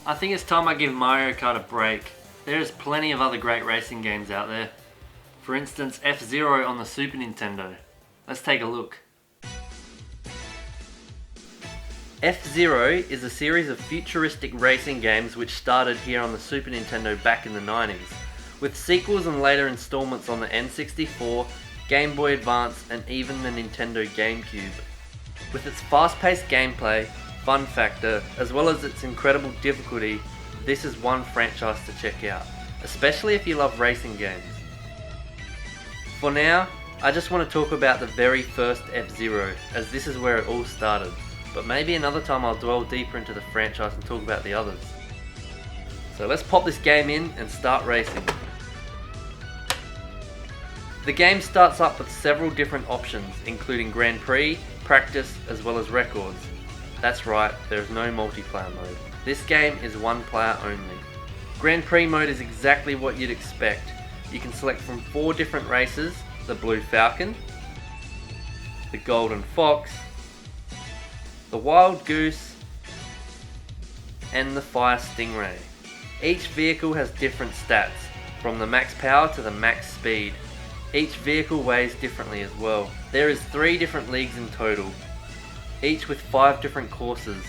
I think it's time I give Mario Kart a break. There's plenty of other great racing games out there. For instance, F-Zero on the Super Nintendo. Let's take a look. F-Zero is a series of futuristic racing games which started here on the Super Nintendo back in the 90s, with sequels and later installments on the N64, Game Boy Advance and even the Nintendo GameCube. With its fast-paced gameplay, fun factor, as well as its incredible difficulty, this is one franchise to check out, especially if you love racing games. For now, I just want to talk about the very first F-Zero, as this is where it all started, but maybe another time I'll dwell deeper into the franchise and talk about the others. So let's pop this game in and start racing. The game starts up with several different options, including Grand Prix, Practice, as well as Records. That's right, there is no multiplayer mode. This game is one player only. Grand Prix mode is exactly what you'd expect. You can select from 4 different races: the Blue Falcon, the Golden Fox, the Wild Goose, and the Fire Stingray. Each vehicle has different stats, from the max power to the max speed. Each vehicle weighs differently as well. There is 3 different leagues in total, each with 5 different courses.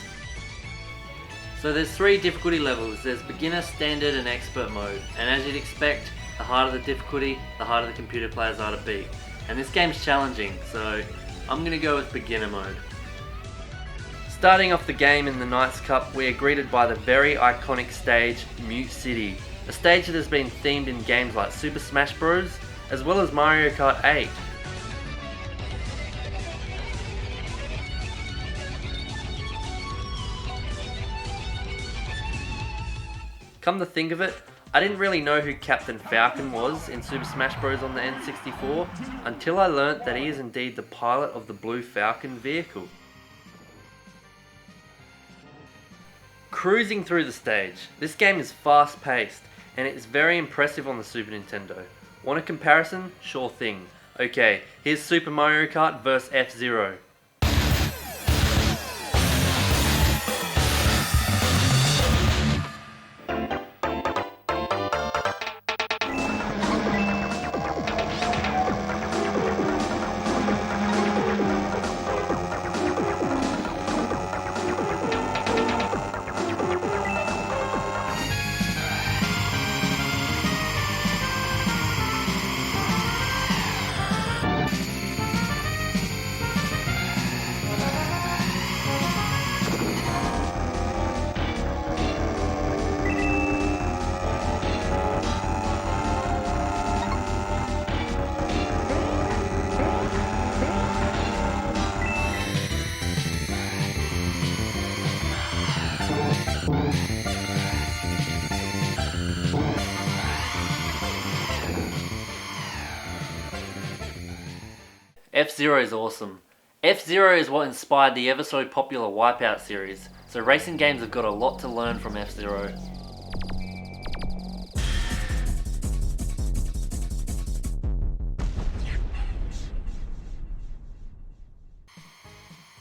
So there's 3 difficulty levels. There's beginner, standard and expert mode, and as you'd expect, the harder the difficulty, the harder the computer players are to beat. And this game's challenging, so I'm going to go with beginner mode. Starting off the game in the Knights Cup, we are greeted by the very iconic stage, Mute City, a stage that has been themed in games like Super Smash Bros, as well as Mario Kart 8. Come to think of it, I didn't really know who Captain Falcon was in Super Smash Bros on the N64 until I learnt that he is indeed the pilot of the Blue Falcon vehicle. Cruising through the stage, this game is fast paced and it is very impressive on the Super Nintendo. Want a comparison? Sure thing. Okay, here's Super Mario Kart vs F-Zero. F-Zero is awesome. F-Zero is what inspired the ever so popular Wipeout series, so racing games have got a lot to learn from F-Zero.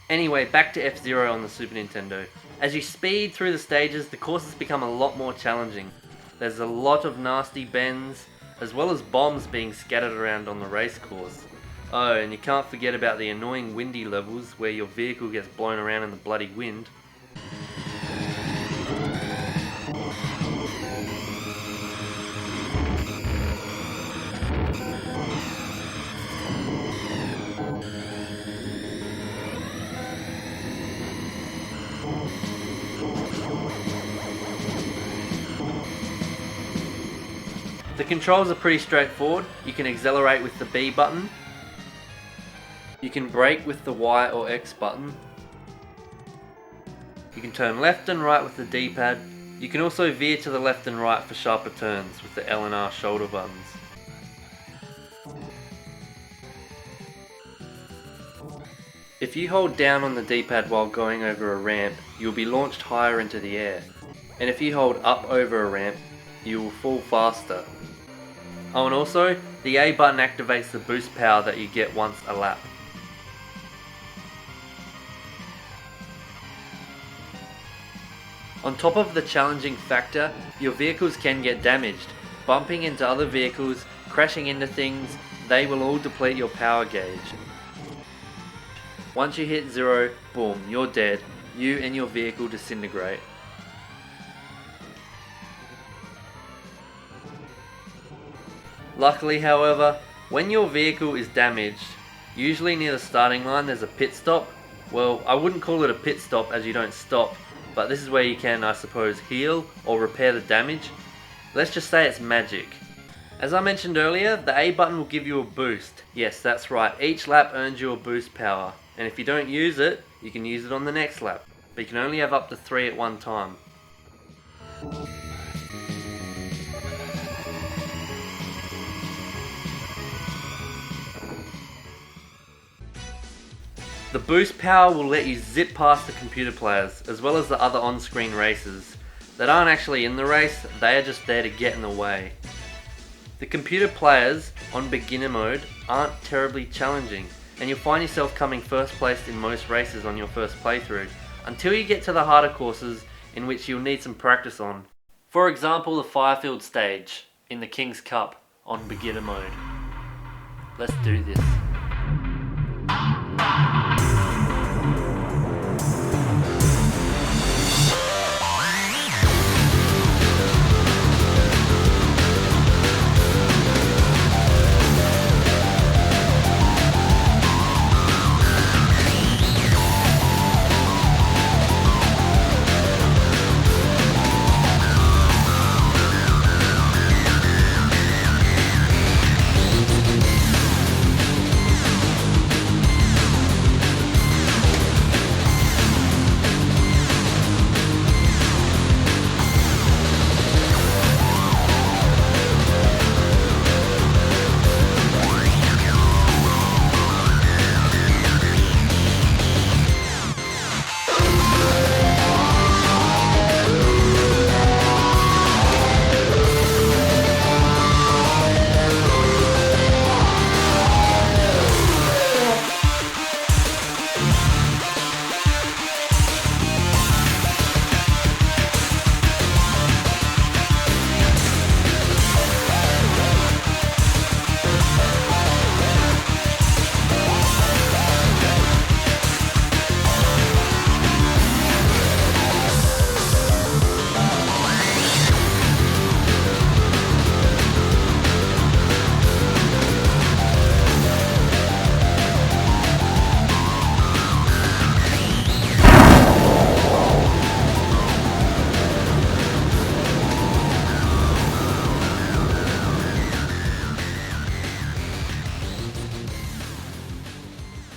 Anyway, back to F-Zero on the Super Nintendo. As you speed through the stages, the courses become a lot more challenging. There's a lot of nasty bends, as well as bombs being scattered around on the race course. Oh, and you can't forget about the annoying windy levels where your vehicle gets blown around in the bloody wind. The controls are pretty straightforward. You can accelerate with the B button. You can brake with the Y or X button. You can turn left and right with the D-pad. You can also veer to the left and right for sharper turns with the L and R shoulder buttons. If you hold down on the D-pad while going over a ramp, you'll be launched higher into the air. And if you hold up over a ramp, you will fall faster. Oh, and also, the A button activates the boost power that you get once a lap. On top of the challenging factor, your vehicles can get damaged. Bumping into other vehicles, crashing into things, they will all deplete your power gauge. Once you hit 0, boom, you're dead. You and your vehicle disintegrate. Luckily, however, when your vehicle is damaged, usually near the starting line there's a pit stop. Well, I wouldn't call it a pit stop as you don't stop, but this is where you can, I suppose, heal or repair the damage. Let's just say it's magic. As I mentioned earlier, the A button will give you a boost. Yes, that's right, each lap earns you a boost power, and if you don't use it, you can use it on the next lap, but you can only have up to 3 at one time. The boost power will let you zip past the computer players, as well as the other on-screen racers that aren't actually in the race, they are just there to get in the way. The computer players on beginner mode aren't terribly challenging, and you'll find yourself coming first place in most races on your first playthrough, until you get to the harder courses in which you'll need some practice on. For example, the Firefield stage in the King's Cup on beginner mode. Let's do this.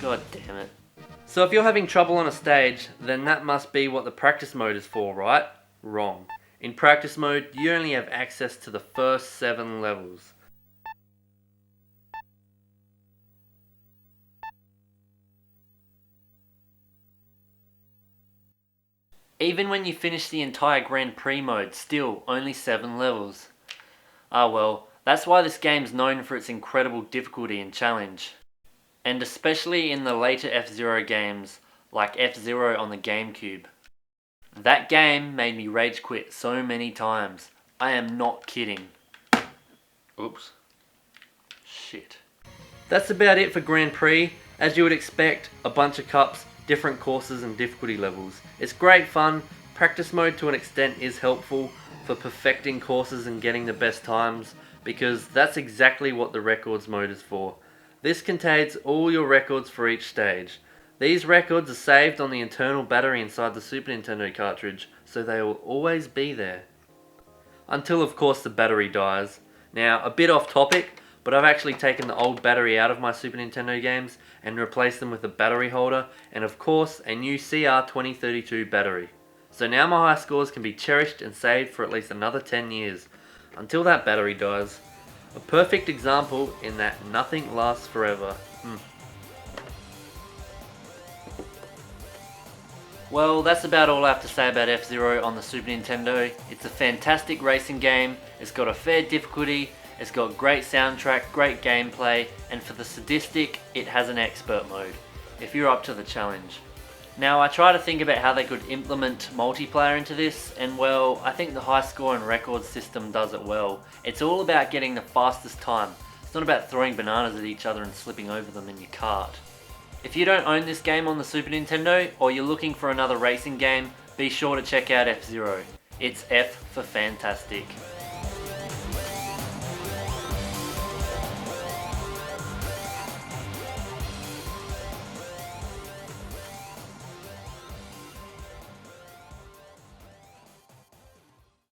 God damn it. So if you're having trouble on a stage, then that must be what the practice mode is for, right? Wrong. In practice mode, you only have access to the first 7 levels. Even when you finish the entire Grand Prix mode, still only 7 levels. Ah well, that's why this game's known for its incredible difficulty and challenge. And especially in the later F-Zero games, like F-Zero on the GameCube. That game made me rage quit so many times. I am not kidding. Oops. Shit. That's about it for Grand Prix. As you would expect, a bunch of cups, different courses and difficulty levels. It's great fun. Practice mode to an extent is helpful for perfecting courses and getting the best times, because that's exactly what the records mode is for. This contains all your records for each stage. These records are saved on the internal battery inside the Super Nintendo cartridge, so they will always be there. Until of course the battery dies. Now, a bit off topic, but I've actually taken the old battery out of my Super Nintendo games and replaced them with a battery holder and of course a new CR2032 battery. So now my high scores can be cherished and saved for at least another 10 years, until that battery dies. A perfect example in that nothing lasts forever. Well, that's about all I have to say about F-Zero on the Super Nintendo. It's a fantastic racing game, it's got a fair difficulty, it's got great soundtrack, great gameplay, and for the sadistic, it has an expert mode, if you're up to the challenge. Now I try to think about how they could implement multiplayer into this, and well, I think the high score and record system does it well. It's all about getting the fastest time. It's not about throwing bananas at each other and slipping over them in your cart. If you don't own this game on the Super Nintendo, or you're looking for another racing game, be sure to check out F-Zero. It's F for fantastic.